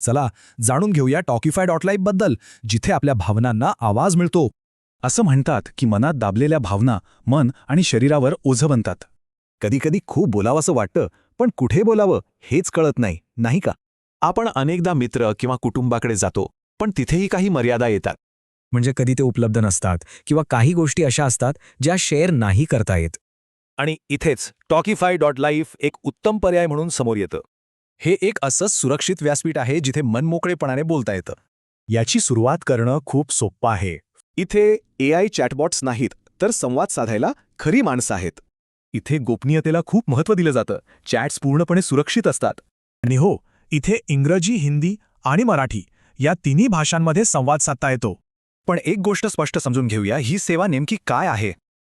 चला जाणून घेऊया Talkify.live बद्दल, जिथे आपल्या भावनांना आवाज मिळतो. असं म्हणतात की मनात दाबलेल्या भावना मन आणि शरीरावर ओझं बनतात. कधीकधी खूप बोलावंसं वाटतं, पण कुठे बोलावं हेच कळत नाही, नाही का? आपण अनेकदा मित्र किंवा कुटुंबाकडे जातो, पण तिथेही काही मर्यादा येतात. म्हणजे कधी ते उपलब्ध नसतात किंवा काही गोष्टी अशा असतात ज्या शेअर नाही करता येत. आणि इथेच Talkify.live एक उत्तम पर्याय म्हणून समोर येतं. हे एक असंच सुरक्षित व्यासपीठ आहे जिथे मनमोकळेपणाने बोलता येतं. याची सुरुवात करणं खूप सोपं आहे. इथे AI चॅटबॉट्स नाहीत, तर संवाद साधायला खरी माणसं आहेत. इथे गोपनीयतेला खूप महत्त्व दिलं जातं. चॅट्स पूर्णपणे सुरक्षित असतात. आणि हो, इथे इंग्रजी, हिंदी आणि मराठी या तिन्ही भाषांमध्ये संवाद साधता येतो. पण एक गोष्ट स्पष्ट समजून घेऊया, ही सेवा नेमकी काय आहे.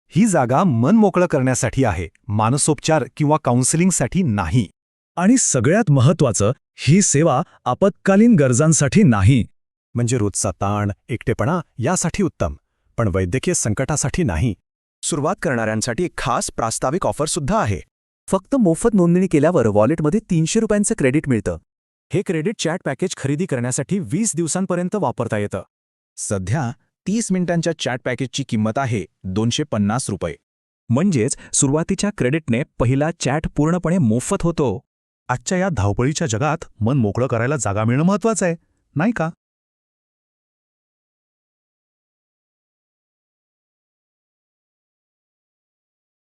ही जागा मन मोकळं करण्यासाठी आहे, मानसोपचार किंवा काउन्सिलिंगसाठी नाही. आणि सगळ्यात महत्त्वाचं, ही सेवा आपत्कालीन गरजांसाठी नाही. म्हणजे रोजचा ताण, एकटेपणा यासाठी उत्तम, पण वैद्यकीय संकटासाठी नाही. सुरुवात करणाऱ्यांसाठी एक खास प्रास्ताविक ऑफर सुद्धा आहे. फक्त मोफत नोंदणी केल्यावर वॉलेटमध्ये 300 रुपयांचं क्रेडिट मिळतं. हे क्रेडिट चॅट पॅकेज खरेदी करण्यासाठी 20 दिवसांपर्यंत वापरता येतं. सध्या 30 मिनिटांच्या चॅट पॅकेजची किंमत आहे ₹250. म्हणजेच सुरुवातीच्या क्रेडिटने पहिला चॅट पूर्णपणे मोफत होतो. आजच्या या धावपळीच्या जगात मन मोकळं करायला जागा मिळणं महत्त्वाचं आहे, नाही का?